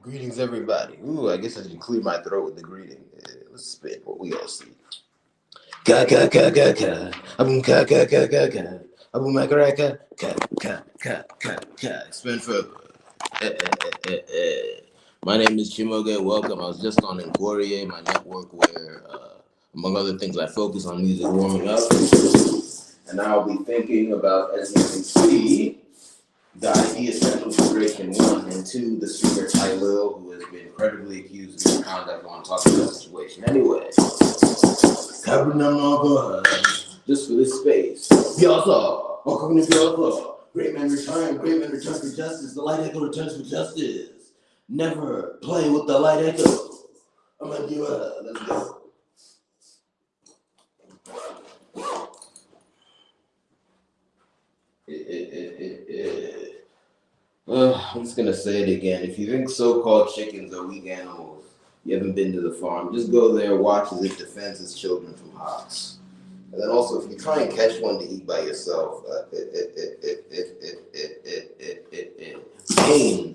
Greetings, everybody. Ooh, I guess I should clear my throat with the greeting. Let's spit what we all see. Ka ka ka ka ka. Abum ka ka ka ka ka. Abum makaraka. Ka ka ka ka ka. Spin further. My name is Chimoge. Welcome. I was just on Inquirie, my network, where, among other things, I focus on music warming up. And I'll be thinking about, as you can see, the idea central to Creation 1, and 2, the speaker Tylil, who has been credibly accused of misconduct. I want to talk about the situation. Anyway, just for this space. Great men return for justice. The light echo returns for justice. Never play with the light echo. I'm gonna do let's go. I'm just gonna say it again. If you think so-called chickens are weak animals, you haven't been to the farm. Just go there, watch as it defends its children from hawks. And then also, if you try and catch one to eat by yourself, pain.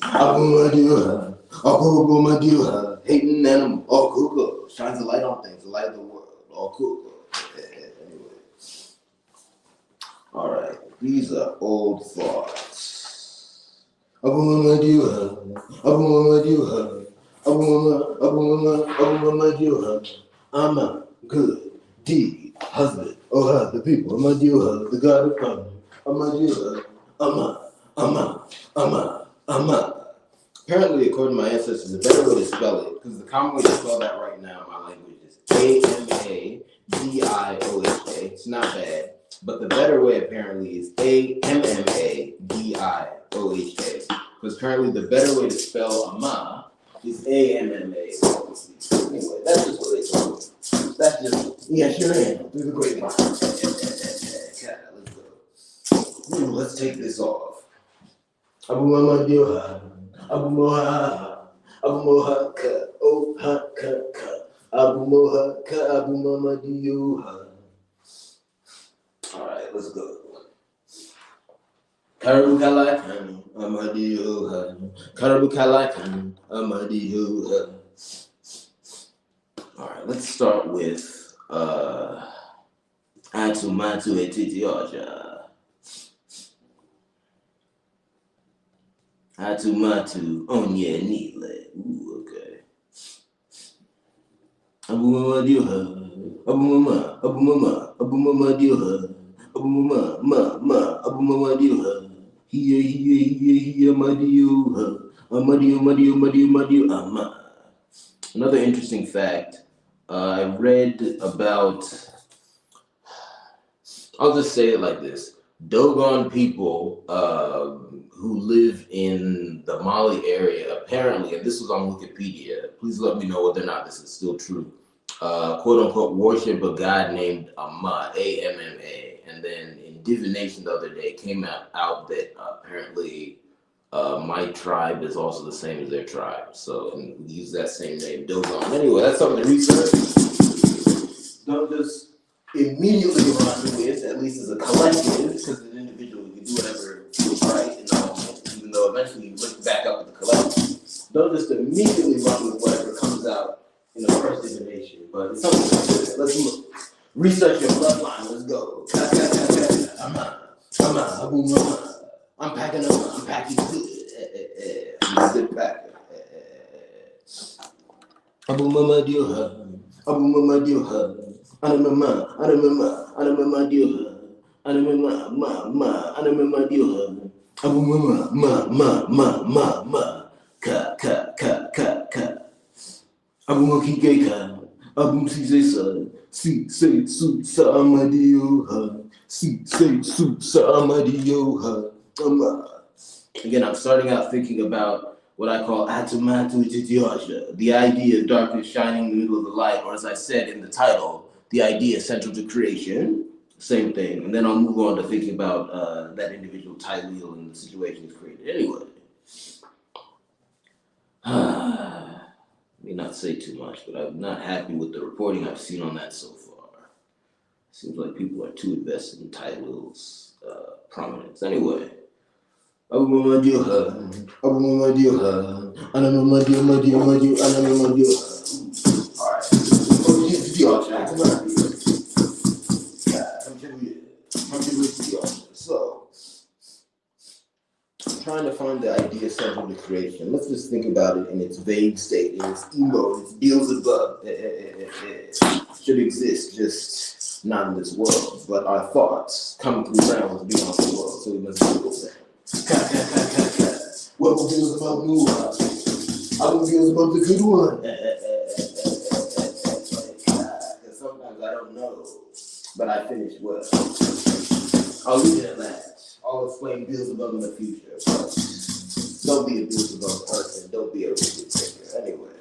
Hating animal. Oh, cuckoo. Shines a light on things, the light of the world. Oh, cuckoo. Anyway. All right. These are old thoughts. I'm a good deed husband. Oh, the people. I'm a deal, the God of coming. I'm a deal. Apparently, according to my ancestors, the better way to spell it, because the common way to spell that right now in my language is Amadioha. It's not bad. But the better way apparently is Amadioha. Because currently the better way to spell Ama is Amma. Anyway, that's just what they told me. That's just, yes, you're in through the grapevine. Let's go. Let's take this off. Abu Mamadioha. Abu Moha. Abu Moha ka. Oh, ha ka ka. Abu Moha ka. Abu Mamadioha. All right, let's go. Karabukalakan, Amadioha. Karabukalakan, Amadioha. All right, let's start with Atumatu Etitioja. Atumatu Onye Nile. Ooh, okay. Abu Mamadioha. Abu Mama. Abu Mama. Abu Mamadioha. Abu Mama. Abu Mamadioha. Hiya, Madioha. Madio, Ama. Another interesting fact, I read about, I'll just say it like this. Dogon people who live in the Mali area, apparently, and this was on Wikipedia, please let me know whether or not this is still true, quote unquote, worship a god named Amma, A-M-M-A. And then in divination the other day, it came out that apparently my tribe is also the same as their tribe. So, and we use that same name, Dogon. Anyway, that's something to research. Don't just immediately run with, at least as a collective, because an individual can do whatever is right in the moment, even though eventually you look back up at the collective. Don't just immediately run with whatever comes out in the first divination. But it's something to consider. Let's look. Research your bloodline. Let's go. I'm packing up. I'm packing good. I'm a good packer. Abu Mama Dioha. Abu Mama Dioha. Anamama Dioha. Anamama Dioha. Abu Mama. Ka. Abu Moki Geka. Abu Cisa. Si say su sa Amadioha. Si say su sa Amadioha. Again, I'm starting out thinking about what I call Atumatu Titiosha, the idea of darkness shining in the middle of the light, or as I said in the title, the idea central to creation, same thing. And then I'll move on to thinking about that individual Tylil and the situation he's created. Anyway, may not say too much, but I'm not happy with the reporting I've seen on that so far. Seems like people are too invested in Tylil's prominence. Anyway, Abu Mamadioha. So, trying to find the idea central to creation. Let's just think about it in its vague state, in its emo, its Beelzebub. Should exist, just not in this world. But our thoughts come through realms beyond the world, so we must Google them. What will Beelzebub new one? I will Beelzebub the good one. Because sometimes I don't know, but I finish well. I'll leave it at that. I'll explain Beelzebub in the future. Don't be a Beelzebub person. Don't be a wicked thinker. Anyway.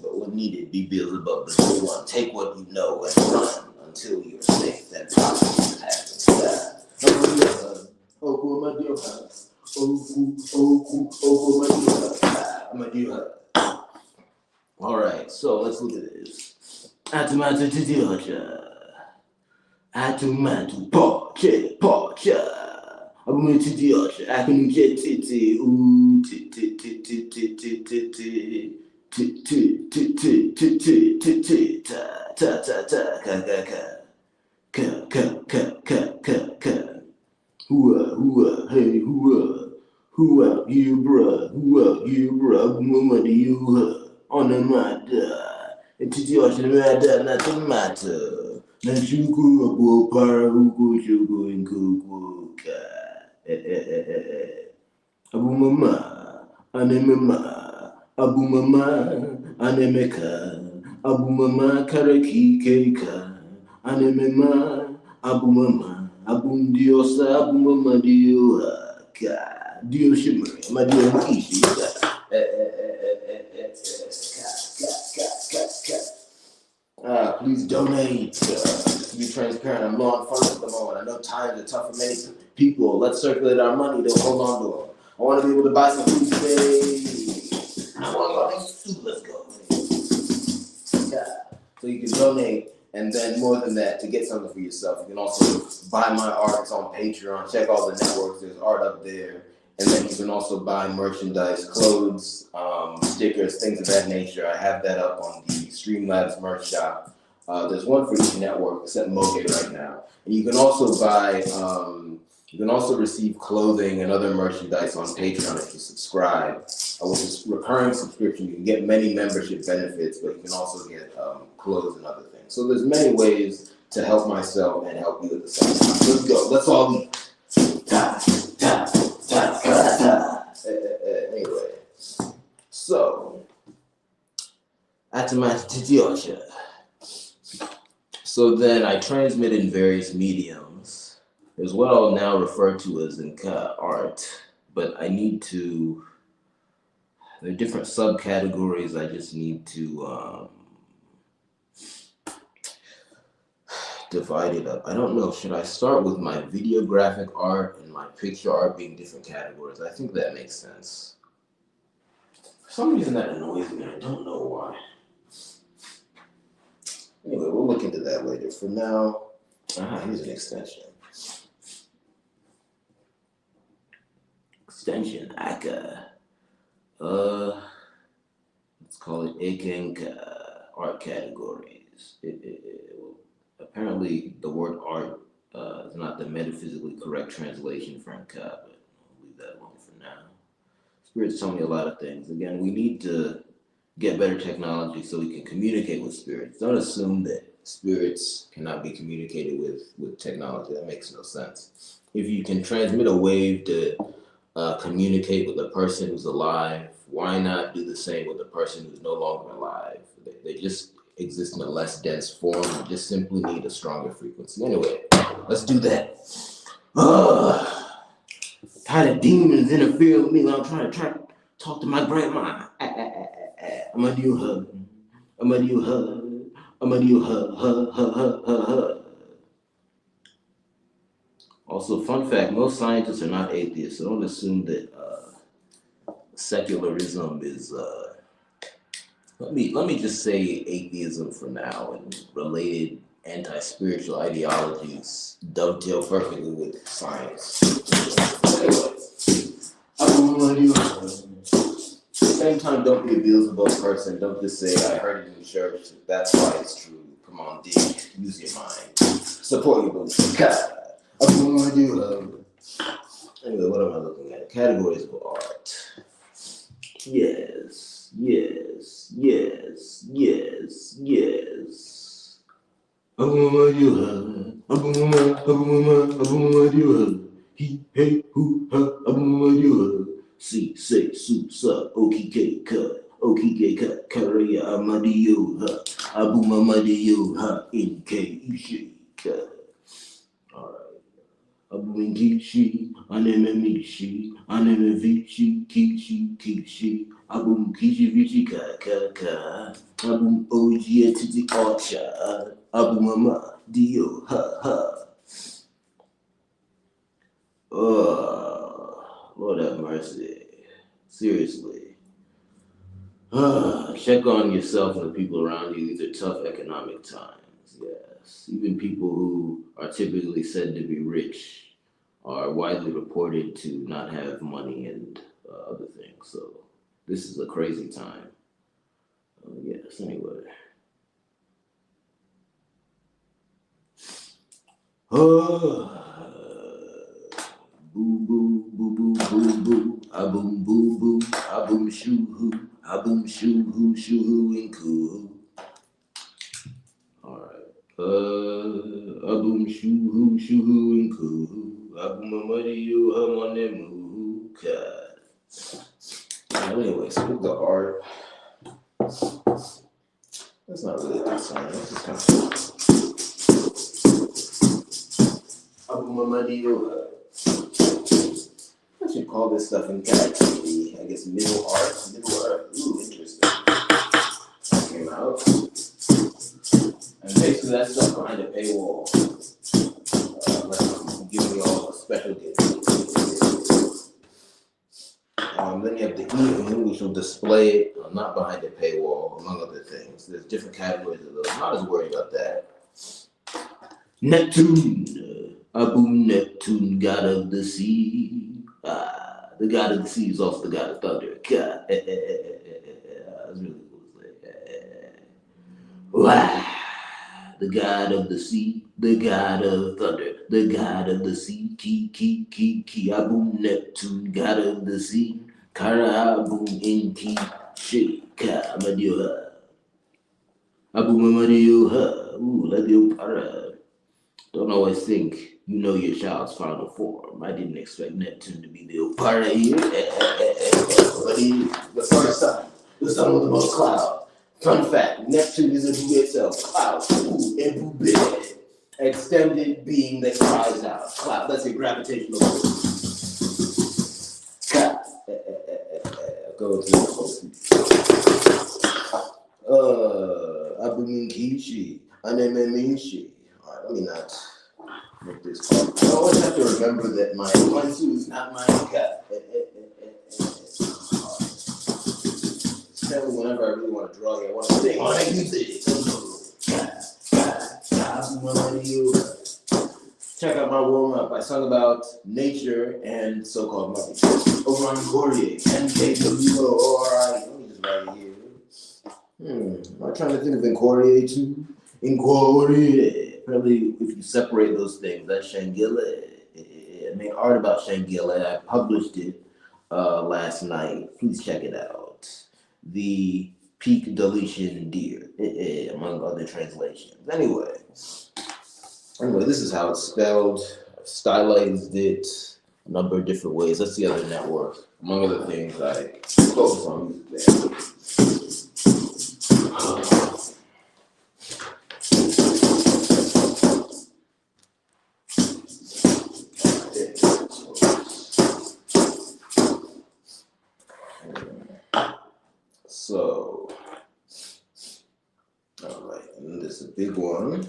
But when needed, be Beelzebub the good one. Take what you know and run until you're safe and possible happens. All right, so let's look at this. Atumatu porcha. I'm going to do it. I can get it. Who up you, bruh? Mama, you on the matter. It's your matter, not the matter. Nashuku para huku shuku and kukuka. Abu mama, anemema, abu mama, anemeka, abu mama karaki keika, anemema, abu mama, abu diosa, abu mama dioha, dio shimmer, my dear Kishi. Please donate. To be transparent, I'm low on funds at the moment. I know times are tough for many people. Let's circulate our money to hold on to them. I want to be able to buy some food today. I want to go make food. Let's go. Yeah. So you can donate, and then more than that, to get something for yourself. You can also buy my art. It's on Patreon. Check all the networks. There's art up there. And then you can also buy merchandise, clothes, stickers, things of that nature. I have that up on the Streamlabs merch shop. There's one for each network except Moge right now. And you can also buy, you can also receive clothing and other merchandise on Patreon if you subscribe. With this recurring subscription, you can get many membership benefits, but you can also get clothes and other things. So there's many ways to help myself and help you at the same time. Let's go. Let's all eat. Anyway, so so then I transmit in various mediums. There's what I'll now refer to as art, but I need to, there are different subcategories I just need to divide it up. I don't know, should I start with my videographic art and my picture art being different categories? I think that makes sense. For some reason that annoys me, I don't know why. Anyway, we'll look into that later. For now, here's an extension. Extension, Aka. Let's call it Ekenka, art categories. Apparently, the word art is not the metaphysically correct translation for Nka, but I'll leave that alone for now. Spirits tell me a lot of things. Again, we need to get better technology so we can communicate with spirits. Don't assume that spirits cannot be communicated with technology. That makes no sense. If you can transmit a wave to communicate with a person who's alive, why not do the same with a person who's no longer alive? They just exist in a less dense form. You just simply need a stronger frequency. Anyway, let's do that. Tired of demons interfering with me when I'm trying to talk to my grandma. I'm gonna do her. I'm gonna do her. I'm gonna do her. Also, fun fact, most scientists are not atheists, so don't assume that secularism is let me just say atheism for now, and related anti-spiritual ideologies dovetail perfectly with science. Anyway, I'm gonna do her. time, don't be a Beelzebub person. Don't just say, I heard it in church. That's why it's true. Come on, dig. Use your mind. Support your belief. Anyway, what am I looking at? Categories of art. Yes, yes, yes, yes, yes. He, hey, who, ha, si, say, su, sa, okike, ka, okike, ka, karaya, amadio, ha, abumamadio, ha, inke, ishi, ka. Alright. Abumkishi, anememishi, anemevishi, kishi, kishi, abum kishi, vishi, ka, ka, ka, abum oji, etiti, ocha, abumama, dio, ha, ha. Oh, Lord have mercy. Seriously. Check on yourself and the people around you. These are tough economic times. Yes. Even people who are typically said to be rich are widely reported to not have money and other things. So this is a crazy time. Yes, anyway. Boo boo boo boo boo boo, a boom boo boo, a boom shoo hoo, a boom shoo hoo and coo. Alright. A boom shoo hoo and coo. A boom a muddy you hum on them moo. Anyway, speak the art. That's not really a good sign. That's just kind of. A boom a muddy you. I should call this stuff in category, I guess, middle art. Middle art. Ooh, interesting. That came out. And basically, that stuff behind a paywall. Like, give me all the special gifts. Then you have the evening, which will display it, not behind a paywall, among other things. There's different categories of those. I'm not as worried about that. Neptune. Abu Neptune, god of the sea. The god of the sea is also the god of thunder. God. That's really cool to say. Wow. The god of the sea, the god of thunder, the god of the sea, ki, Abu Neptune, god of the sea, Kara Abu Inki, Shika, Madioha, Abu Mamadioha, ooh, Ladio Para. Don't always think you know your child's final form. I didn't expect Neptune to be the Opara here, but he, the first time, the sun with the most cloud. Fun fact, Neptune is a boo itself. Cloud, boo, and boo, extended being that cries out. Cloud, that's your gravitational pull. Go to the Abuminkishi, Anememishi. Alright, let me not make this call. I always have to remember that my one-two is not my cut. Tell me whenever I really want to draw you, I want to sing. I want to use it. Check out my warm-up. I sung about nature and so-called money. Over on Cordier, MKWO, alright. Let me just write it here. Am I trying to think of Incordier too? Incordier. Apparently, if you separate those things, that's Shangela. I made art about Shangela. I published it last night. Please check it out. The peak deletion deer, among other translations. Anyway, this is how it's spelled. I've stylized it a number of different ways. Let's see other networks. Among other things, I focus on music there. So, all right, and this is a big one.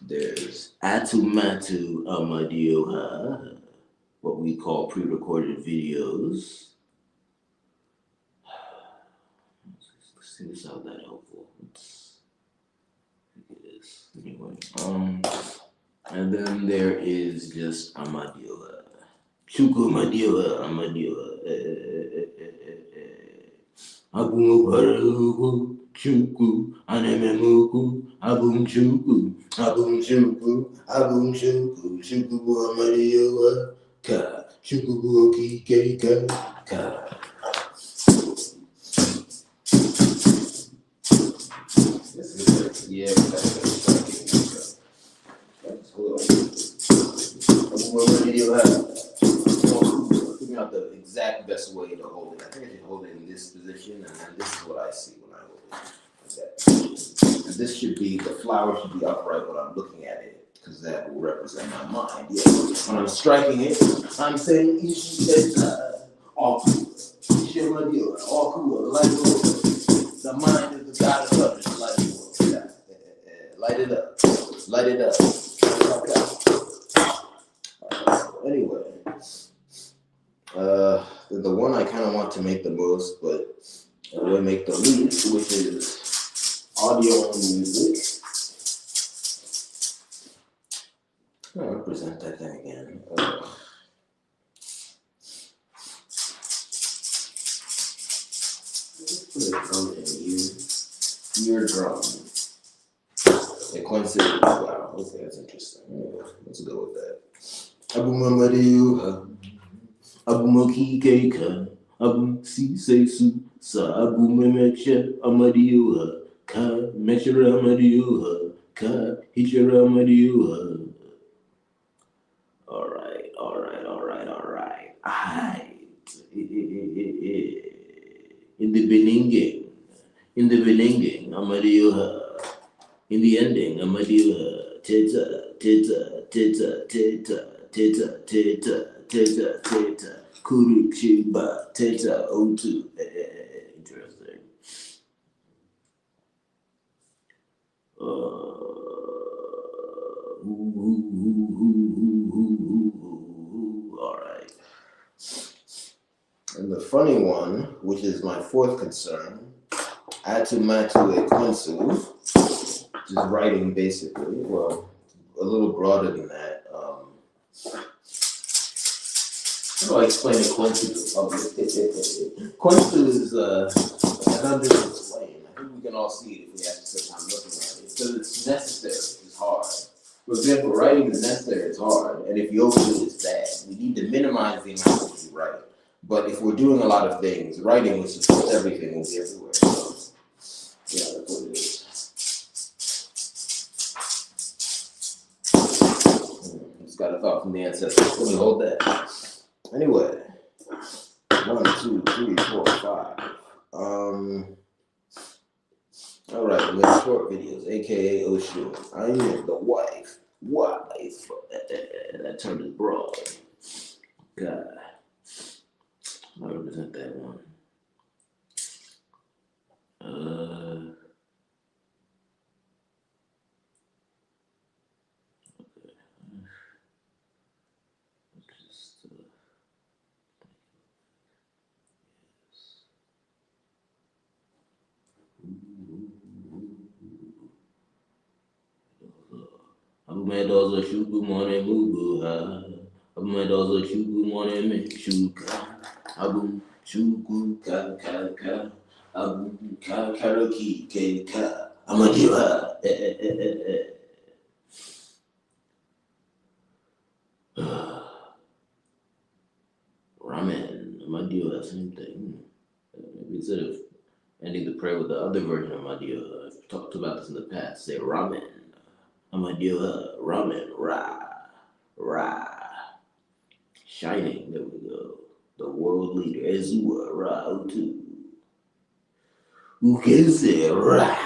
There's Atumatu Amadioha, what we call pre-recorded videos. Let's see this out that helpful. Look at this. Anyway, and then there is just Amadioha. Shuku Madiwa, Amadiwa, Abumu Paraluku, Shuku, Anememuku, Abum Shuku, Abum Shuku, Abum Shuku, Shuku Amadiwa, Ka, Shuku Oki Ka. Yeah, that's hold on. Figuring out the exact best way to hold it. I think I should hold it in this position, and then this is what I see when I hold it. Like that. And this should be, the flower should be upright when I'm looking at it, because that will represent my mind. Yeah. When I'm striking it, I'm saying, all cool. All cool. The mind is the God of others. Light it up. Light it up. Anyway, the one I kind of want to make the most, but I will make the least, which is audio and music. I'll present that thing again. Put a drum in ear drum. Coincidence. Wow. Okay, that's interesting. Yeah, let's go with that. Abumamadiu, Abumaki Keika, Abum Si Sesu, Sa Abumamecha, Amadiu, Ka, Meshara Amadiu, Ka, Hishara Amadiu. All right. In the beginning, Amadiu. In the ending, Amadiu, Teta, Kuruchiba, Teta, O2. Interesting. All right. And the funny one, which is my fourth concern, Atu Matu Ekwensu, which is writing basically, well, a little broader than that. How do I explain a Quincy to the public? Quincy is an under-explained. I think we can all see it if we have to sit time looking at it. Because it's necessary, it's hard. For example, writing is necessary, it's hard. And if you overdo it, it's bad. We need to minimize the amount that we write. But if we're doing a lot of things, writing, which is everything, will be everywhere. So, yeah, that's what it is. Just got a thought from the ancestors. Let me hold that. Anyway, 1, 2, 3, 4, 5. All right, we make short videos, aka Oshun. I am the wife. That term is broad. God, I represent that one. Abumedozo shubu mone mubu ha. Abumedozo shubu mone me shuka. Abum shuku ka. Abum ka karoki ke ka. Amadiwa. Ramen. Amadiwa, same thing. Maybe instead of ending the prayer with the other version of Amadiwa, I've talked about this in the past. Say ramen. Amadiwa, ramen, ra. Shining, there we go. The world leader, Ezua, ra, Utu. Ukeze, ra.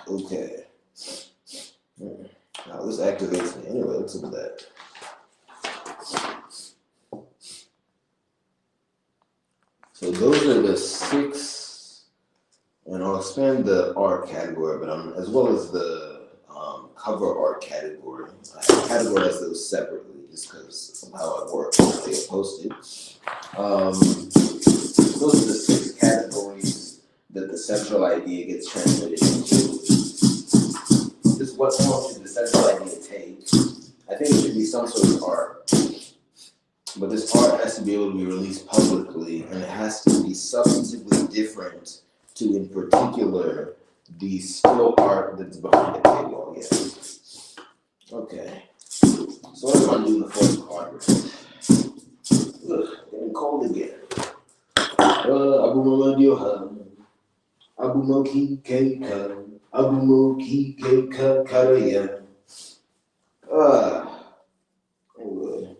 Okay. Now this activates me. Anyway, let's look at that. So those are the 6, and I'll expand the art category, but as well as the cover art category. I categorize those separately just because of how I work. They get posted. Those are the 6 categories that the central idea gets transmitted into. Just what form should the central idea take? I think it should be some sort of art. But this art has to be able to be released publicly, and it has to be substantively different to, in particular, the still art that's behind the paywall. Yes. Okay. So what am I doing the first quadrant? Ugh, getting cold again. Abu Mamadioha. Abu Moki Keika. Abu Moki Keika Karaya. Anyway.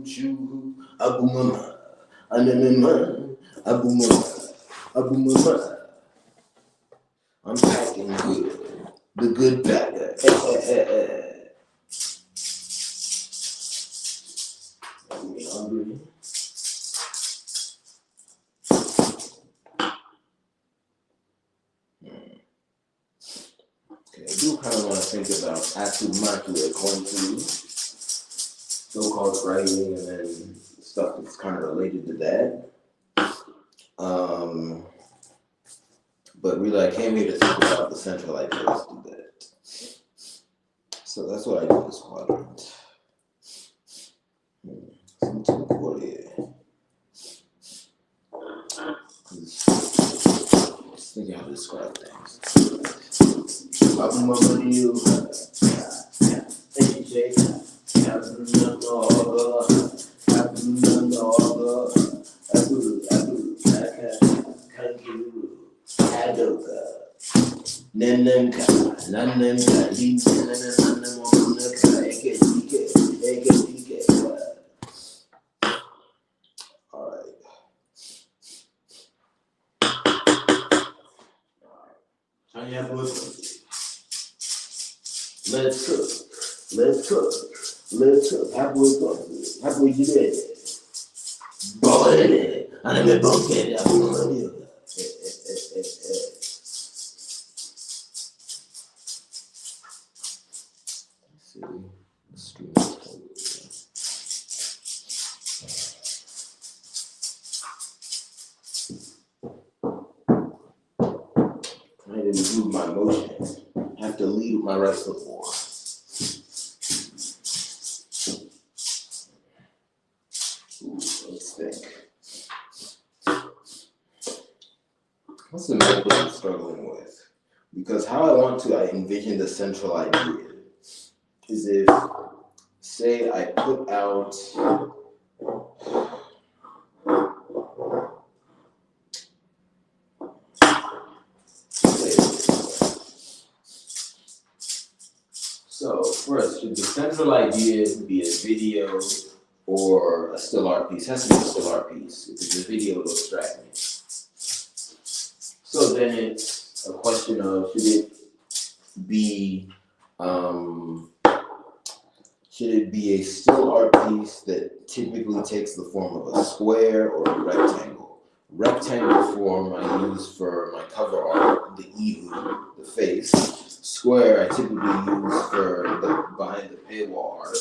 Shoo. Abu Mama. Anamama. Abu Mama. Abu Mama. I'm packing good. The good packer. Are we hungry? Okay, I do kind of want to think about Atumaku according to so-called writing and then stuff that's kind of related to that. But really, I came here to think about the central idea. Let's do that. So that's what I do this quadrant. Just thinking how to describe things. Abu Mamadou, AJ, Abu Adoka, Nenenka, Nanenka, all right. Let's cook. Happy with you there. Boy, I'm a bunker. Trying to improve my motion. Have to lead with my right foot more. Let's think. What's the method I'm struggling with? Because how I want to envision the central idea is if, say, I put out so first, should the central idea be a video or a still art piece? It has to be a still art piece. If it's a video, it'll distract me. So then it's a question of should it be a still art piece that typically takes the form of a square or a rectangle? Rectangle form I use for my cover art, the ihu, the face. Square I typically use for the behind the paywall art.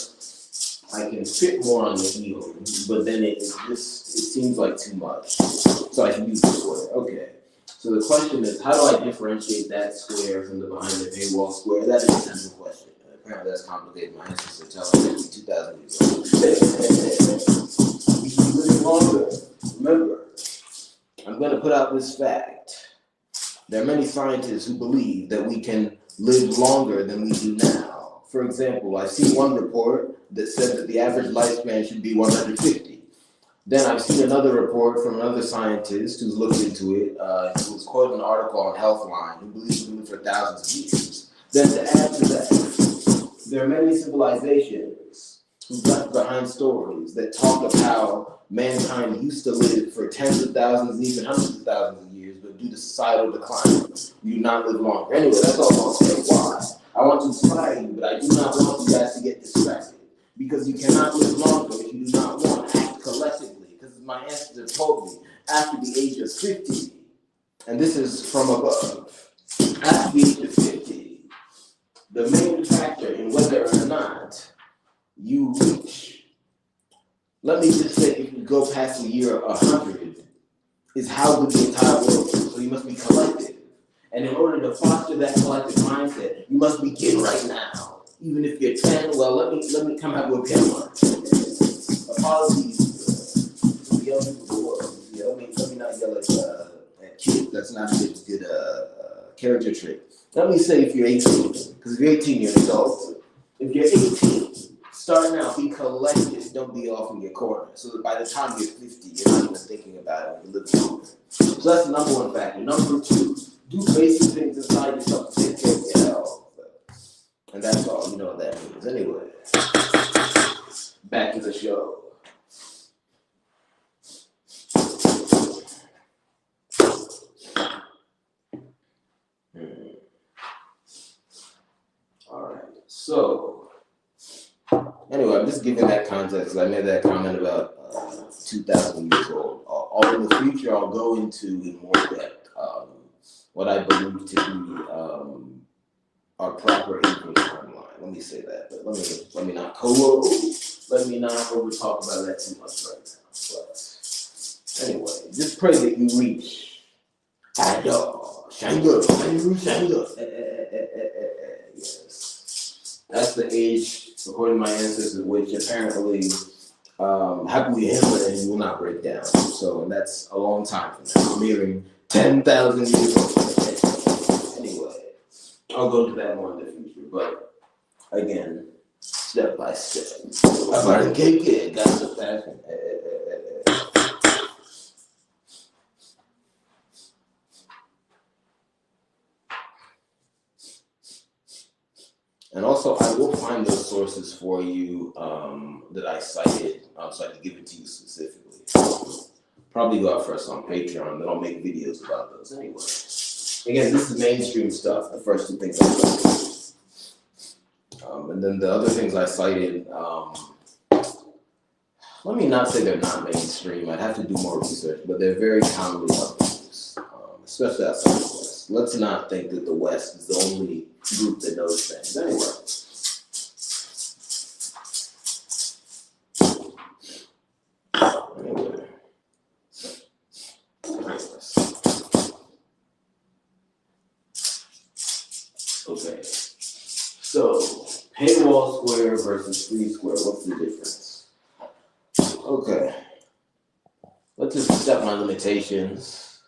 I can fit more on the ihu, but then it seems like too much. So I can use the square. Okay. So the question is, how do I differentiate that square from the behind the paywall square? That is a central question. Apparently that's complicated. My ancestors are telling me 2,000 years ago. We keep living longer. Remember, I'm going to put out this fact. There are many scientists who believe that we can live longer than we do now. For example, I've seen one report that said that the average lifespan should be 150. Then I've seen another report from another scientist who's looked into it, who was quoting an article on Healthline, who believes we can live for thousands of years. Then to add to that, there are many civilizations who left behind stories that talk of how mankind used to live for tens of thousands and even hundreds of thousands of years, but due to societal decline, we do not live longer. Anyway, that's all I'll say. Why? I want to inspire you, but I do not want you guys to get distracted. Because you cannot live longer if you do not want to act collectively. Because my ancestors told me, after the age of 50, and this is from above, after the age of 50, the main factor in whether or not you reach, let me just say, if you go past the year 100, is how the entire world is. So you must be collective. And in order to foster that collective mindset, you must begin right now. Even if you're 10, well, let me come out with a pen mark. Apologies to the young people of the world. Yeah, let me not yell at kids. That's not a good character trait. Let me say if you're 18, because if you're 18, you're an adult. If you're 18, start now, be collected, don't be off in your corner. So that by the time you're 50, you're not even thinking about it when you're living longer. So that's the number one factor. Number two, do basic things inside yourself to take care of your health. And that's all, you know what that means. Anyway, back to the show. All right, so anyway, I'm just giving that context. I made that comment about 2,000 years old. All in the future, I'll go into in more depth what I believe to be our proper aging timeline. Let me say that, but let me not let me not over talk about that too much right now. But anyway, just pray that you reach yes. That's the age, according to my ancestors, which apparently happily and will not break down. So, and that's a long time from now. I'm hearing 10,000 years old. Anyway, I'll go into that more in the future. But again, step by step. I've already kicked got the passion. And also, I will find those sources for you that I cited, so I can give it to you specifically. Probably go out first on Patreon, then I'll make videos about those anyway. Again, this is mainstream stuff, the first two things I cited. And then the other things I cited, let me not say they're not mainstream, I'd have to do more research, but they're very commonly held beliefs, especially outside the West. Let's not think that the West is the only group that knows things. Anyway. Okay. So, paywall square versus free square, what's the difference? Okay. Let's just accept my limitations.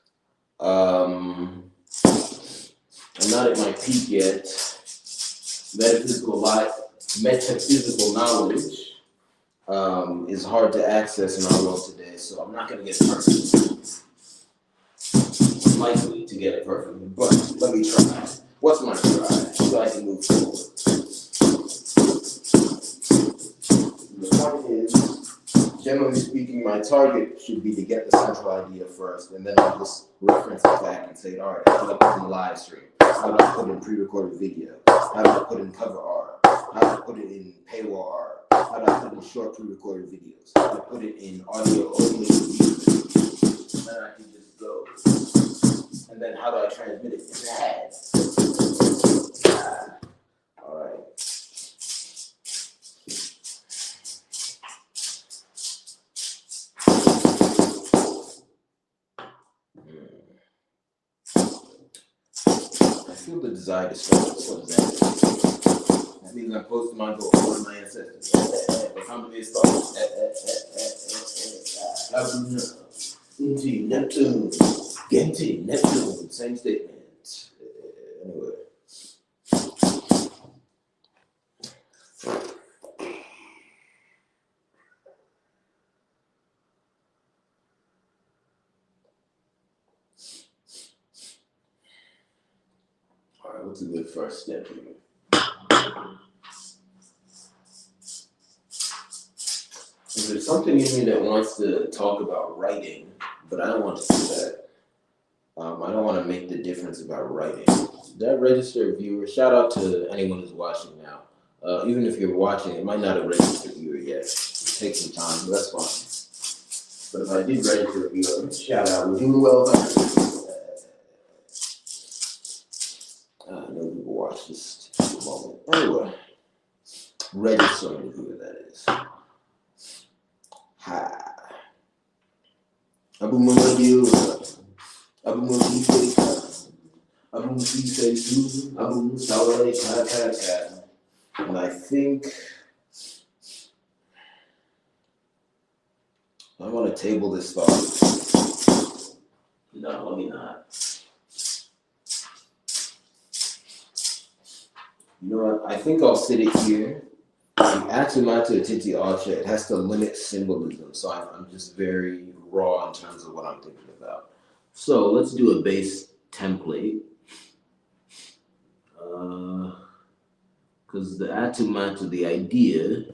I'm not at my peak yet. Metaphysical knowledge is hard to access in our world today, so I'm not going to get it perfect. I'm likely to get it perfectly, but let me try. What's my try so I can move forward? The point is, generally speaking, my target should be to get the central idea first, and then I'll just reference it back and say, all right, how do I put in the live stream? How do I put in pre-recorded video? How do I put in cover art? How do I put it in paywall art? How do I put in short pre-recorded videos? How do I put it in audio only videos? And then I can just go. And then how do I transmit it? It's ads. All right. I feel the desire to start with what is that? That means I'm posting my goal for my ancestors. The company is Neptune, Genti, Neptune, same statement. Anyway. All right, what's a good first step here? There's something in me that wants to talk about writing, but I don't want to do that. I don't want to make the difference about writing. Did that register a viewer? Shout out to anyone who's watching now. Even if you're watching, it might not have registered a viewer yet. It takes some time, but that's fine. But if I did register a viewer, shout out. We're doing well. I know people watch this at the moment. Anyway, registering a viewer, that is. Hi. Abu Mamadil, Abu Makike, Abu Makike Susan, Abu Musawale Kaka. And I think I want to table this thought. No, let me not. You know what? I think I'll sit it here. The Atumatu Atiti Archer, it has to limit symbolism, so I'm just very raw in terms of what I'm thinking about. So let's do a base template. Because the Atumatu, the idea,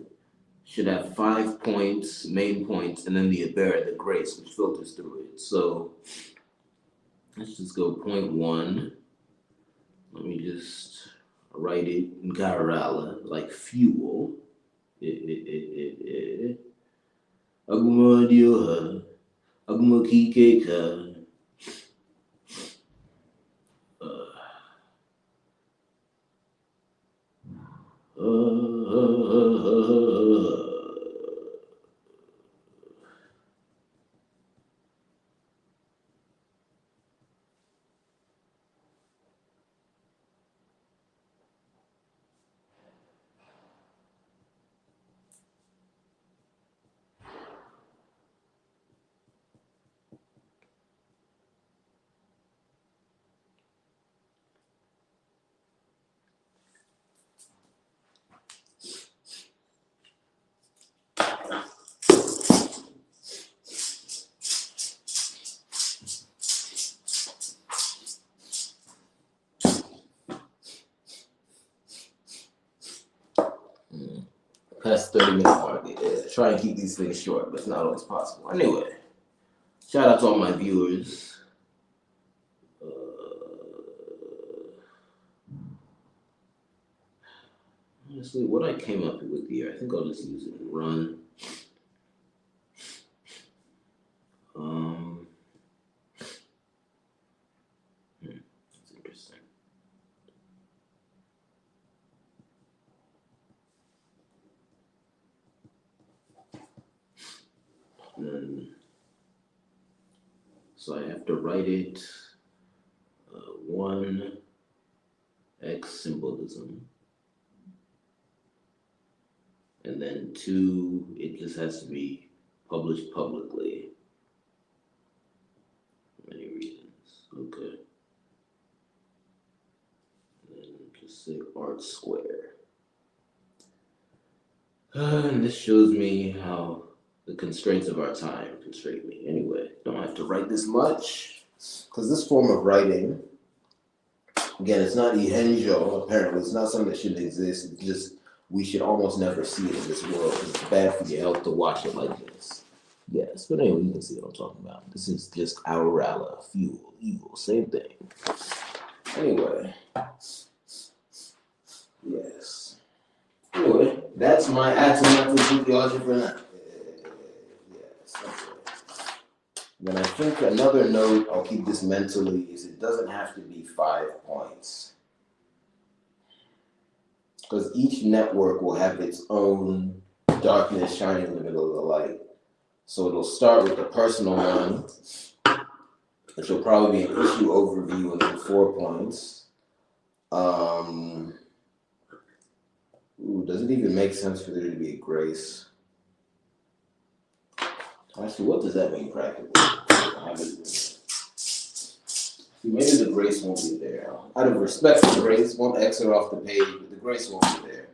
should have 5 points, main points, and then the Ibera, the grace, which filters through it. So let's just go point 1. Let me just write it in Garala, like fuel. Agumadioha, Agumakikeka. Past 30-minute mark. Yeah, try and keep these things short, but it's not always possible. Anyway, shout out to all my viewers. Honestly, what I came up with here, I think I'll just use it and run. That's interesting. So I have to write it 1 X symbolism. And then 2, it just has to be published publicly. For many reasons. Okay. And then just say art square. And this shows me how the constraints of our time constrain me. Anyway, don't have to write this much. Because this form of writing, again, it's not Ihenjo, apparently. It's not something that shouldn't exist. It's just we should almost never see it in this world. It's bad for your health to watch it like this. Yes, but anyway, you can see what I'm talking about. This is just Aurala, fuel, evil, same thing. Anyway. Yes. Anyway, that's my accidental theology for now. Yes. Okay. Then I think another note, I'll keep this mentally, is it doesn't have to be 5 points. Because each network will have its own darkness shining in the middle of the light. So it'll start with the personal one, which will probably be an issue overview and then 4 points. Does it even make sense for there to be a grace? Actually, what does that mean practically? Maybe the grace won't be there. Out of respect for grace, won't exit off the page, but the grace won't be there.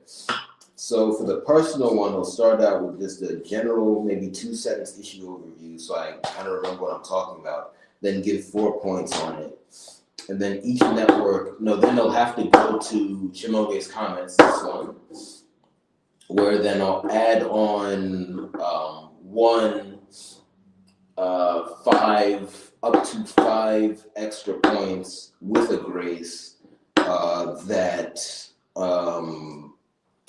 So for the personal one, we'll start out with just a general, maybe 2-sentence issue overview, so I kind of remember what I'm talking about. Then give 4 points on it. And then each network, then they'll have to go to Chimoge's comments, this one, where then I'll add on 5, up to 5 extra points with a grace that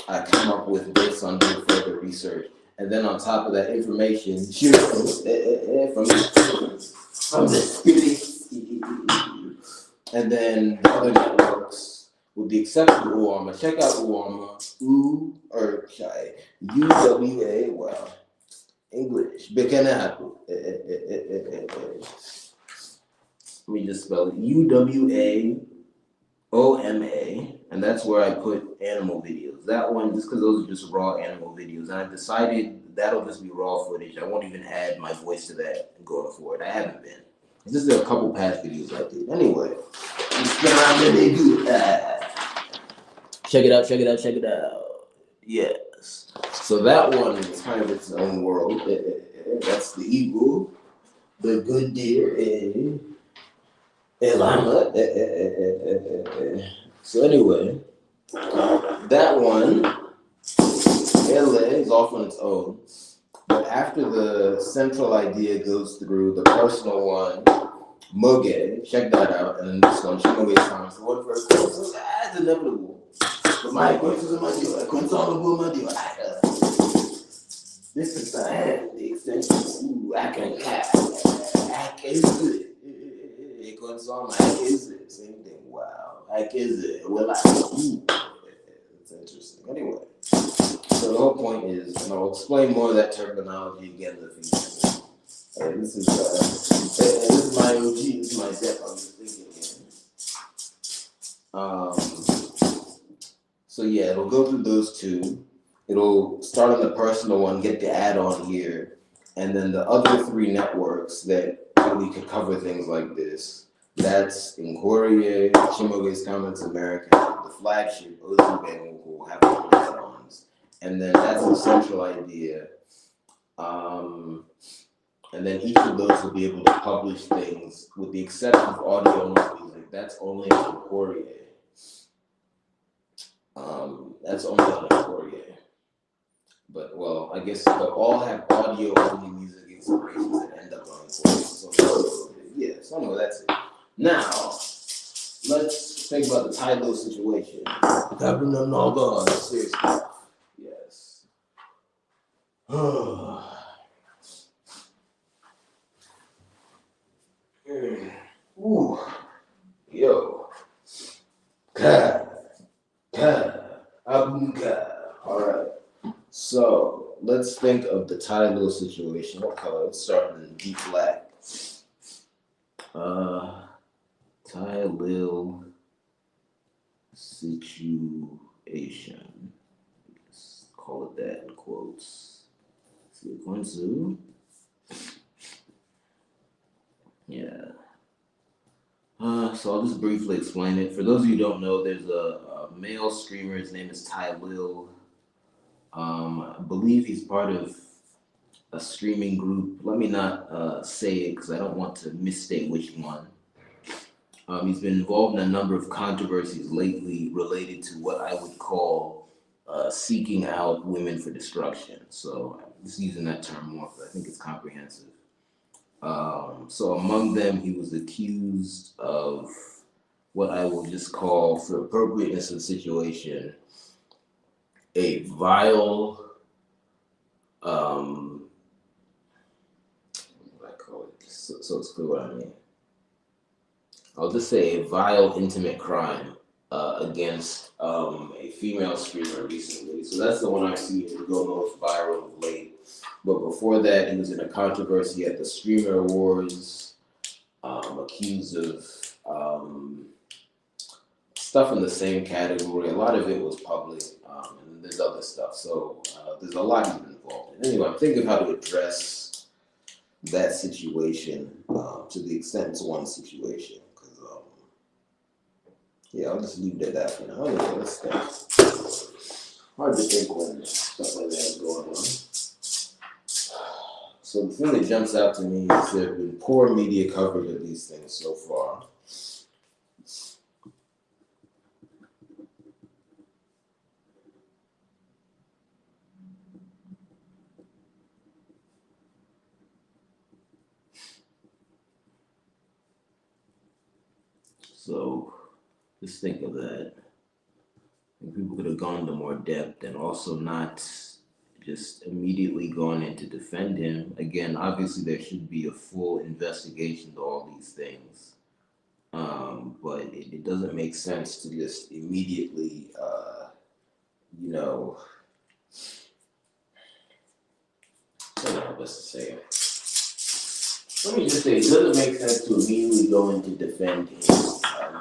I come up with based on doing further research. And then on top of that information, from the spirit. And then the other networks, with the exception of UWAMA, check out UWAMA, UWA, wow. English. Bekanatu. Let me just spell it. UWAOMA. And that's where I put animal videos. That one, just because those are just raw animal videos. And I decided that'll just be raw footage. I won't even add my voice to that going forward. I haven't been. It's just a couple past videos I did. Anyway, let's get around there, they do that. Check it out, check it out, check it out. Yes. So that one is kind of its own world. That's the eagle, the good deer, llama. So anyway, that one, LA, is off on its own. But after the central idea goes through, the personal one, Moge, check that out, and then this one, Shinoge Times, the one first, it's inevitable. But my voices are my deal, consolable my deal. This is the hand, the extension. Ooh, I can cat. I can do it. It goes on, I can do it. Same thing. Wow. I can do it. Well, it's interesting. Anyway, so the whole point is, and I'll explain more of that terminology again in the future. And this is my OG, this is my depth. I'm just thinking again. So yeah, it'll go through those two. It'll start on the personal one, get the add-on here, and then the other three networks that really could cover things like this. That's Inquirie, Chimoge's Comments America, the flagship Ozubang will have the add-ons. And then that's the central idea. And then each of those will be able to publish things with the exception of audio only music. That's only on Inquirie. That's only on Inquirie. But well, I guess they'll all have audio only music inspirations that end up on Inquirie. So yeah, so anyway, that's it. Now, let's think about the Tylil situation. Happened to all the serious stuff. Yes. Ooh. Yo. Ka. Abunka. Alright. So let's think of the Tylil situation. What color? Let's start in deep black. Tylil situation. Let's call it that in quotes. Sequenzu. Yeah. So I'll just briefly explain it. For those of you who don't know, there's a male streamer. His name is Tylil. I believe he's part of a streaming group. Let me not say it because I don't want to misstate which one. He's been involved in a number of controversies lately related to what I would call seeking out women for destruction. So I'm just using that term more because I think it's comprehensive. So among them, he was accused of what I will just call, for appropriateness of the situation, a vile, what do I call it? So it's clear what I mean. I'll just say a vile intimate crime against a female streamer recently. So that's the one I've seen go most viral of late. But before that, he was in a controversy at the Streamer Awards, accused of stuff in the same category. A lot of it was public, and there's other stuff. So there's a lot even involved. And anyway, I'm thinking how to address that situation to the extent it's one situation. Yeah, I'll just leave it at that for now. Anyway, let's think. Hard to think when stuff like that is going on. So the thing that jumps out to me is there have been poor media coverage of these things so far. So just think of that. And people could have gone to more depth and also not just immediately gone in to defend him. Again, obviously there should be a full investigation to all these things. But it doesn't make sense to just immediately, What's to say? Let me just say, it doesn't make sense to immediately go in to defend him in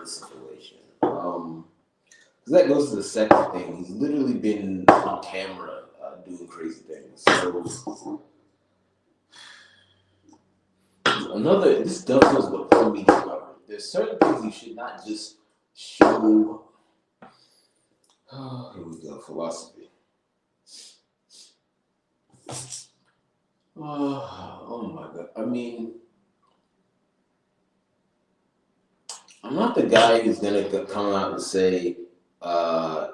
this situation. Because that goes to the second thing. He's literally been on camera doing crazy things. So this dovetails what poor media covered. There's certain things you should not just show. Oh, here we go, philosophy. Oh my God. I mean, I'm not the guy who's gonna come out and say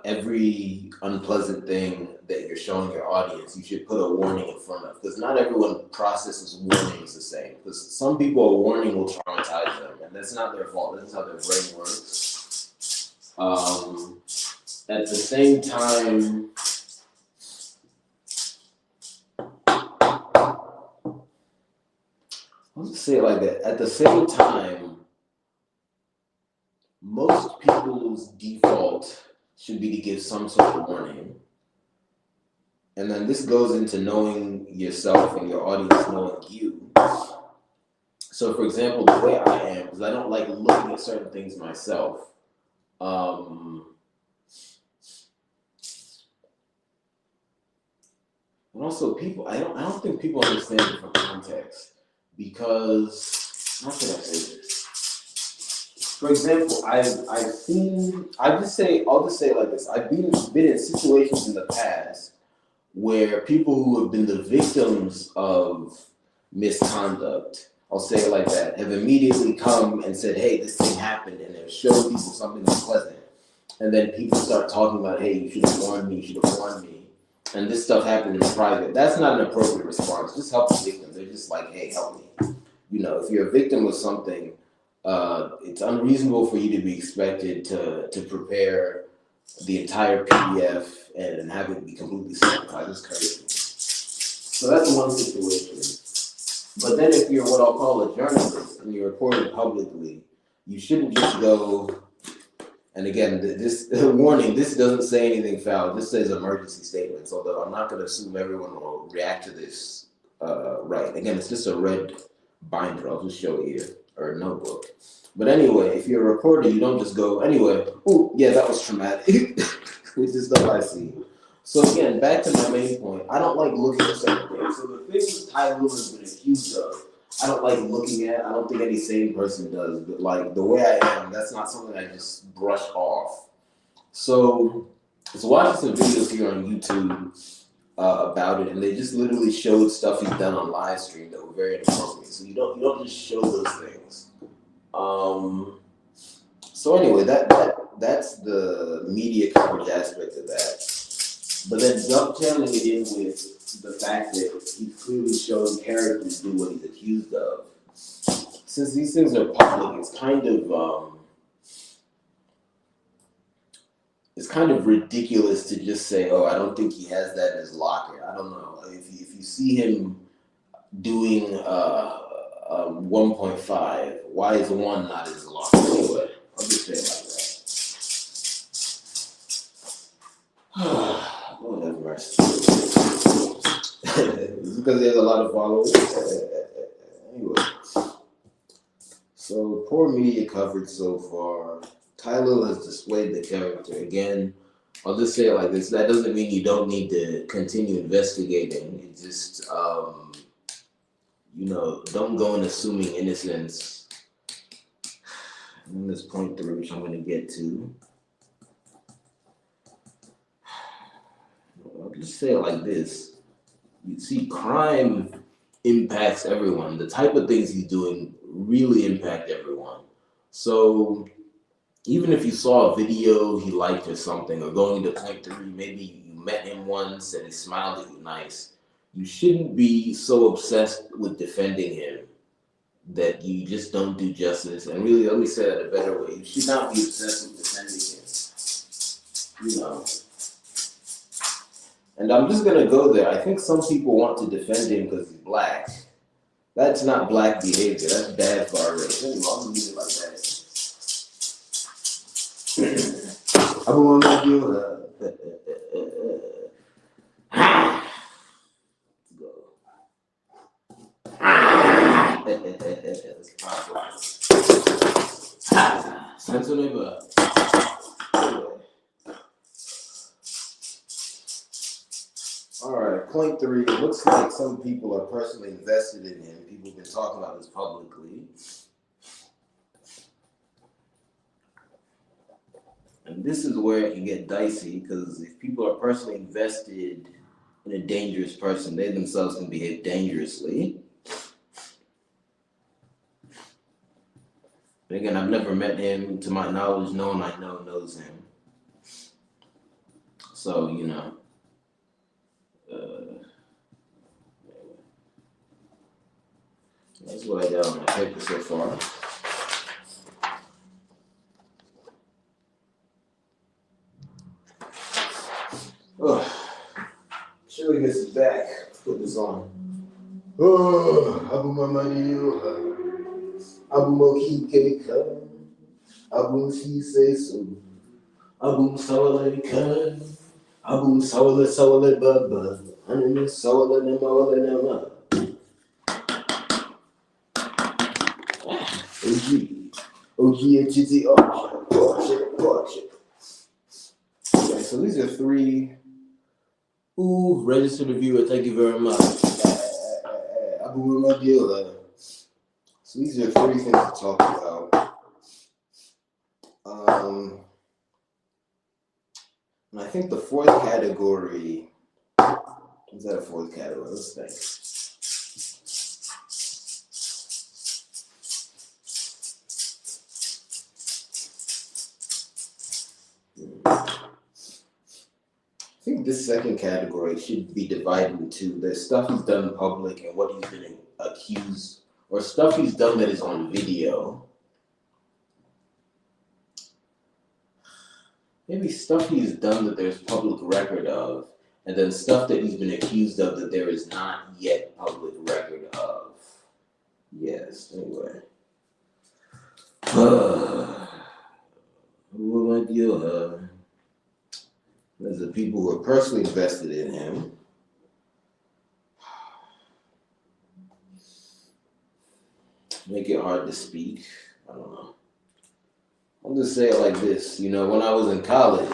every unpleasant thing that you're showing your audience, you should put a warning in front of, because not everyone processes warnings the same. Because some people, a warning will traumatize them, and that's not their fault. That's how their brain works. At the same time, I'll just say it like that. At the same time, most people's default should be to give some sort of warning. And then this goes into knowing yourself and your audience knowing you. So, for example, the way I am, because I don't like looking at certain things myself. And also, I don't think people understand it from context, because how should I say this? For example, I'll just say it like this. I've been in situations in the past where people who have been the victims of misconduct, I'll say it like that, have immediately come and said, hey, this thing happened, and they've shown people something unpleasant. And then people start talking about, hey, you should have warned me, And this stuff happened in private. That's not an appropriate response. Just help the victim. They're just like, hey, help me. If you're a victim of something, it's unreasonable for you to be expected to prepare the entire PDF and have it be completely sanitized. It's crazy. So that's one situation. But then if you're what I'll call a journalist and you're reporting publicly, you shouldn't just go, and again, this warning, this doesn't say anything foul. This says emergency statements, although I'm not going to assume everyone will react to this right. Again, it's just a red binder. I'll just show you, or a notebook. But anyway, if you're a reporter, you don't just go, anyway, oh, yeah, that was traumatic, which is stuff I see. So again, back to my main point, I don't like looking at certain things. So the things Tylil has been accused of, I don't like looking at. I don't think any sane person does. But like the way I am, that's not something I just brush off. So I was watching some videos here on YouTube about it, and they just literally showed stuff he's done on live stream that were very inappropriate. So you don't just show those things. So anyway, that's the media coverage aspect of that. But then dovetailing it in with the fact that he's clearly showing characters do what he's accused of. Since these things are public, it's kind of ridiculous to just say, oh, I don't think he has that in his locker. I don't know. If you see him doing 1.5, why is 1 not in his locker? Anyway, I'll just say it like that. Lord have mercy. It's because there's a lot of followers. Anyway. So, poor media coverage so far. Tylil has displayed the character. Again, I'll just say it like this. That doesn't mean you don't need to continue investigating. It just, don't go in assuming innocence. And this point 3, which I'm going to get to. I'll just say it like this. You see, crime impacts everyone. The type of things he's doing really impact everyone. So even if you saw a video he liked or something, or going into point 3, maybe you met him once and he smiled at you nice, you shouldn't be so obsessed with defending him that you just don't do justice. And really, let me say that a better way. You should not be obsessed with defending him. And I'm just going to go there. I think some people want to defend him because he's black. That's not black behavior. That's bad for our race. Anyway, I'm going to leave it like that. I'm going to do Let's go. Sense neighbor. All right, point 3. It looks like some people are personally invested in him. People have been talking about this publicly. And this is where it can get dicey, because if people are personally invested in a dangerous person, they themselves can behave dangerously. But again, I've never met him. To my knowledge, no one I know knows him. So, you know. That's what I got on my paper so far. Oh, Chili gets his back. Let's put this on. Oh, Abu Mamadi, Abu Moki Kebika, Abu say so, Abu Sawale Kan, Abu Sawale Baba, and Sawale Namawale Nama. OG and GT. Oh, shit. Okay, so these are 3. Ooh, registered viewer, thank you very much. So these are 3 things to talk about. And I think the 4th category, is that a 4th category? Let's think. I think this 2nd category should be divided into the stuff he's done in public and what he's been accused, or stuff he's done that is on video. Maybe stuff he's done that there's public record of, and then stuff that he's been accused of that there is not yet public record of. Yes, anyway. There's the people who are personally invested in him. Make it hard to speak. I don't know. I'll just say it like this. You know, when I was in college,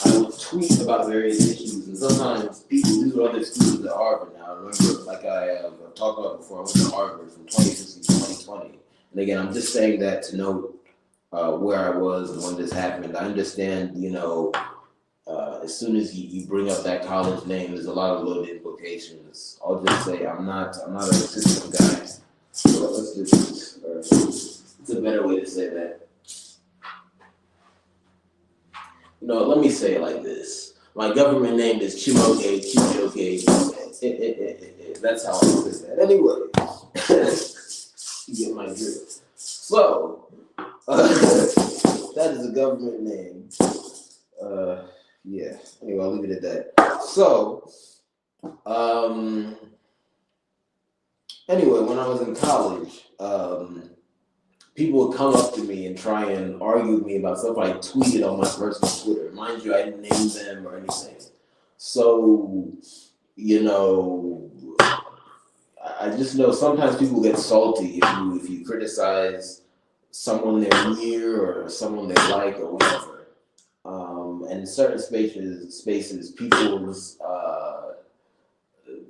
I would tweet about various issues, and sometimes people, these were other students at Harvard now. I remember, like I have talked about before, I went to Harvard from 2016 to 2020. And again, I'm just saying that to note where I was and when this happened. I understand, you know, as soon as you bring up that college name, there's a lot of loaded implications. I'll just say I'm not a system guy. So let's do this. It's a better way to say that. You know, let me say it like this. My government name is Chimoge Chijoke. That's how I say that. Anyway, you get my drift. So, that is a government name. Yeah. Anyway, I'll leave it at that. So, anyway, when I was in college, people would come up to me and try and argue with me about stuff I tweeted on my personal Twitter. Mind you, I didn't name them or anything. So, you know, I just know sometimes people get salty if you criticize someone they're near or someone they like or whatever. And in certain spaces,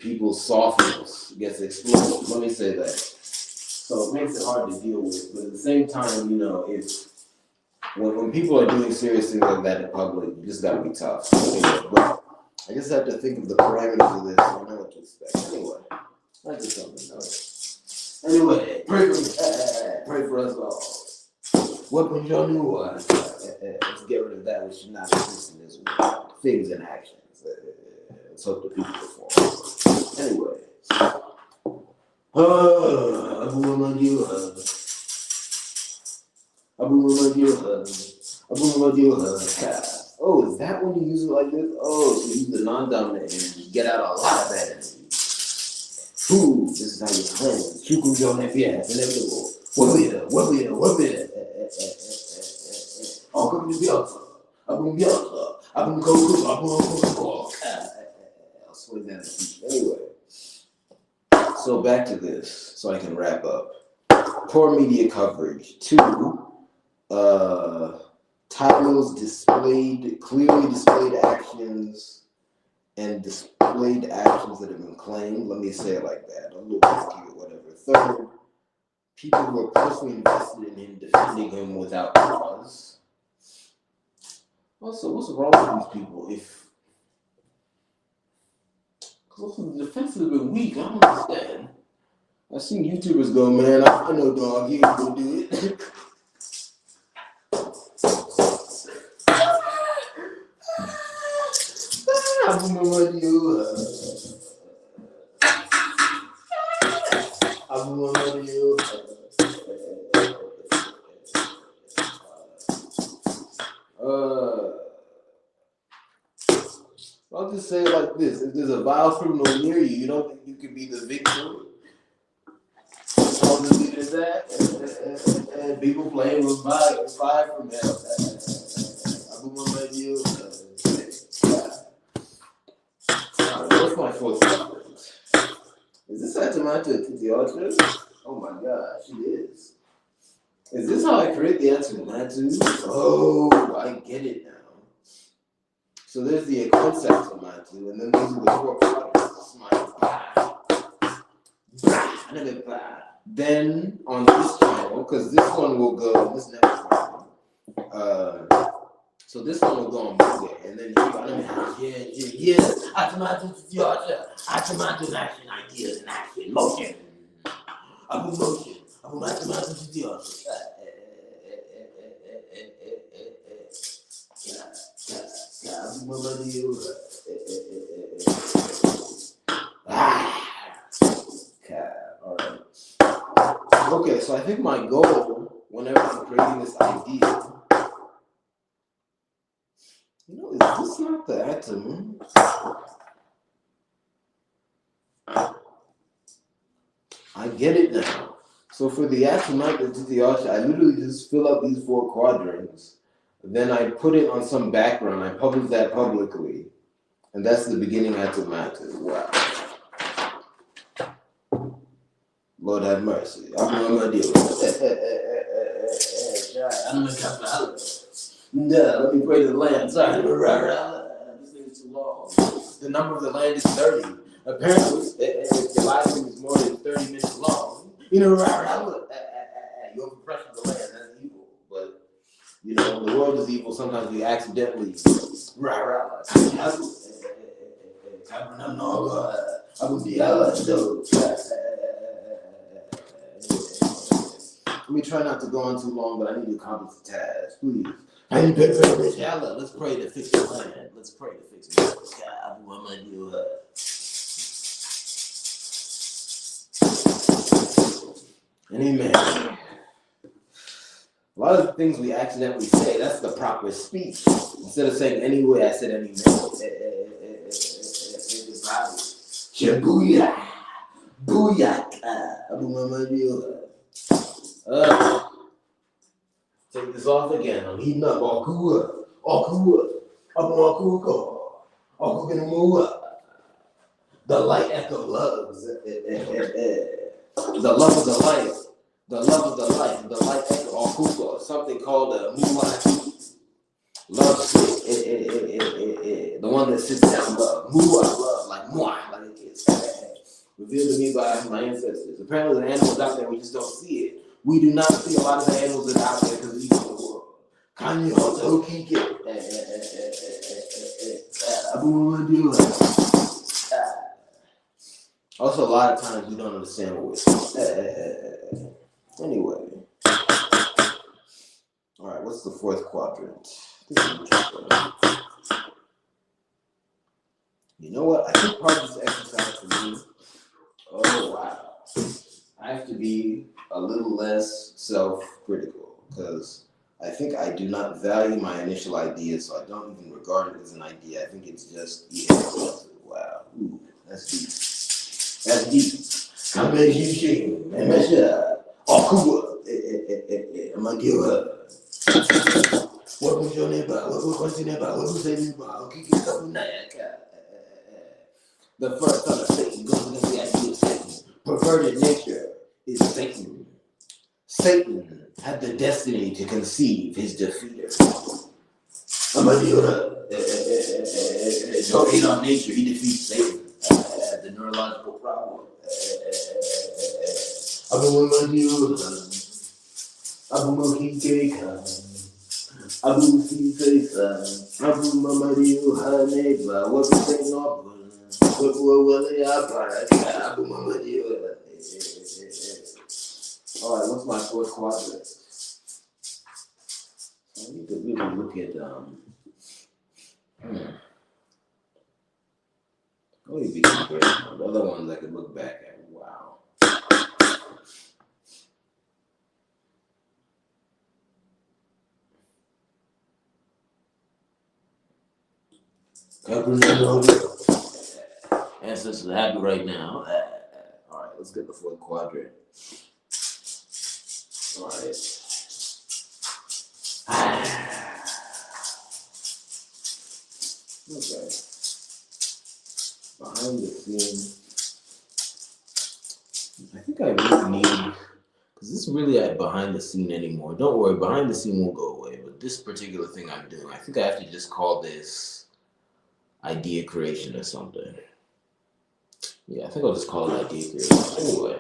people's softness gets exposed. Let me say that. So it makes it hard to deal with. But at the same time, you know, when people are doing serious things like that in public, you just gotta be tough. Anyway, but I just have to think of the parameters of this. I know what to expect. Anyway, that's just something else. Anyway, pray for us all. What was your new one? Let's get rid of that which should not exist in this world. Things and actions. Let's hope the people perform. Anyway. Abu Oh, is that when you use it like this? Oh, so you use the non-dominant and you get out a lot of that energy. Ooh, this is how you cleanse. Inevitable. What it? Oh, come to the altar. Abu I'll swing that. Anyway. So So back to this, so I can wrap up. Poor media coverage. 2, Tylil's clearly displayed actions and displayed actions that have been claimed. Let me say it like that. A little risky or whatever. 3rd, people who are personally invested in him defending him without cause. Also, what's wrong with these people? Because the defense has been weak. I don't understand. I've seen YouTubers go, man, I know, dog, you ain't gonna do it. I'll just say it like this. If there's a vile criminal near you, you don't think you could be the victim? I'll just leave it at that. And people playing with fire from hell. What's my 4th reference? Is this Atamata Titiacha? Oh my gosh, it is. Is this how I create the Atamatu? Oh, I get it now. So there's the Atamatu, and then these are the 4 products. Then on this channel, because this one will go, this next one, so this one will go on Monday, and then Atamatu action, ideas in action, motion. Motion. Alright. Okay, so I think my goal, whenever I'm creating this idea, is this not the atom? I get it now. So for the atom, I literally just fill up these 4 quadrants. Then I put it on some background. I publish that publicly. And that's the beginning atom. Wow. Lord have mercy. I'm gonna deal with it. Let me pray to the land. Sorry. This thing is too long. The number of the land is 30. Apparently, if your live stream is more than 30 minutes long, your oppression of the land, that's evil. But, the world is evil. Sometimes we accidentally Let me try not to go on too long, but I need to accomplish the task, please. Let's pray to fix the land. Let's pray to fix the land. Amen. A lot of the things we accidentally say, that's the proper speech. Instead of saying anyway, I said amen. Shabuya. Booyaka. Take this off again. I'm heating up. The light echo loves. The love of the light. The love of the light. The light echo. Okuka. Something called Muwaki. Love. The one that sits down. Love. Muwa. Love. Like moi. Like it is. Revealed to me by my ancestors. Apparently, the animals out there, we just don't see it. We do not see a lot of the animals that are out there because we live in the world. Kanye also kick it. Also, a lot of times we don't understand what we're saying. Anyway. All right, what's the 4th quadrant? This is interesting. You know what? I think part of this exercise for me, oh, wow. I have to be a little less self-critical because I think I do not value my initial idea, so I don't even regard it as an idea. I think it's just, wow, ooh, that's deep. That's deep. I'm going to shake. Oh, cool. I'm going to give her. What was your name? What was your name? What was your name? The first son of Satan goes against the idea of Satan. Perverted nature is Satan. Satan had the destiny to conceive his defeater. Don't hate on nature, he defeats Satan. The neurological problem. Abu Fifesa, Abu Mamadiu Haneba, what is it not? What will they Abu Mamadiu? Alright, what's my fourth quadrant? I need to really look at only be great. The other ones I could look back at. Wow. Ancestors are happy right now. Alright, let's get the fourth quadrant. Alright. Okay. Behind the scene. I think I really need, because this is really behind the scene anymore. Don't worry, behind the scene will go away. But this particular thing I'm doing, I think I have to just call this idea creation or something. Yeah, I think I'll just call it idea creation. Anyway.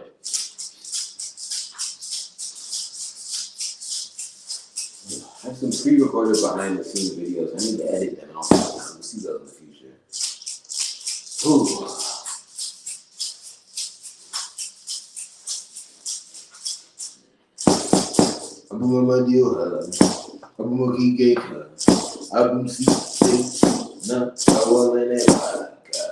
I have some pre-recorded behind the scenes videos. I need to edit them and all that. We'll see those in the future. Ooh. Abu Mamadiu Abu Mokike Abu Sisi Na Awalene Malaka.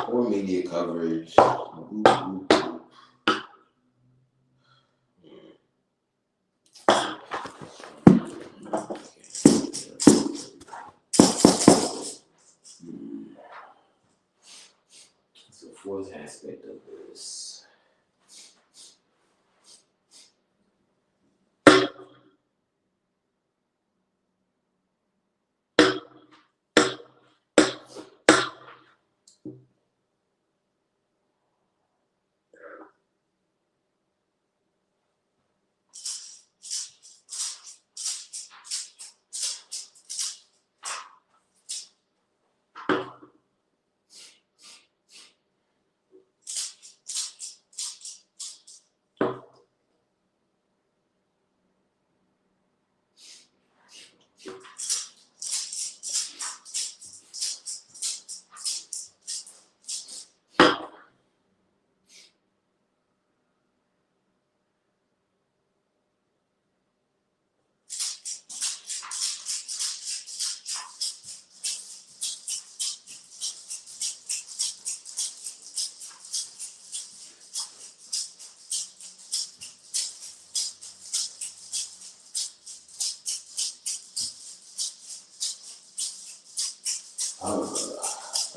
Or media coverage. That's the fourth aspect of this.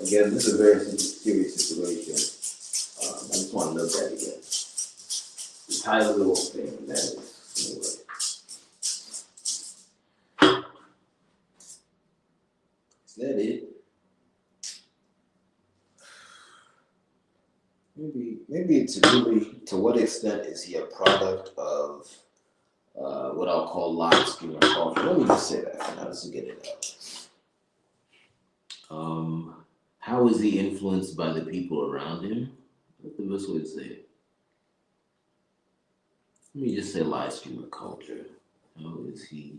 Again, this is a very serious situation. I just want to note that again. The Tylil thing, that is, anyway. Is that it? Maybe it's really, to what extent is he a product of what I'll call live streamer culture? Let me just say that for now, just to get it out. How is he influenced by the people around him? What's the best way to say it? Let me just say live streamer culture. How is he,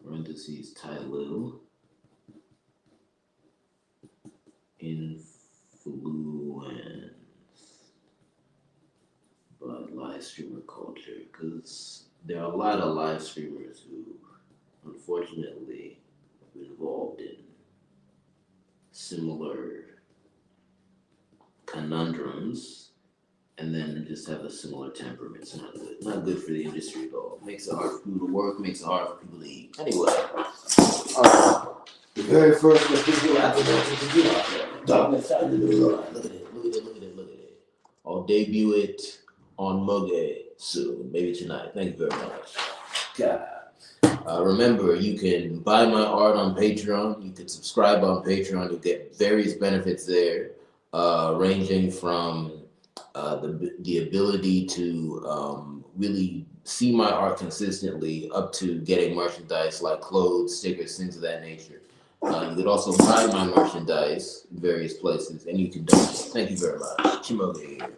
parentheses, Tylil, influenced by live streamer culture? Because there are a lot of live streamers who, unfortunately, have been involved in similar conundrums, and then just have a similar temperament. It's not good. Not good for the industry at all. Makes it hard for people to work, makes it hard for people to eat. Anyway, the very first video I can do out there. Darkness out of the door. Look at it. I'll debut it on Moge soon, maybe tonight. Thank you very much. God. Remember, you can buy my art on Patreon. You can subscribe on Patreon. You'll get various benefits there, ranging from the ability to really see my art consistently up to getting merchandise like clothes, stickers, things of that nature. You could also buy my merchandise in various places, and you can donate. Thank you very much. Chimoga here.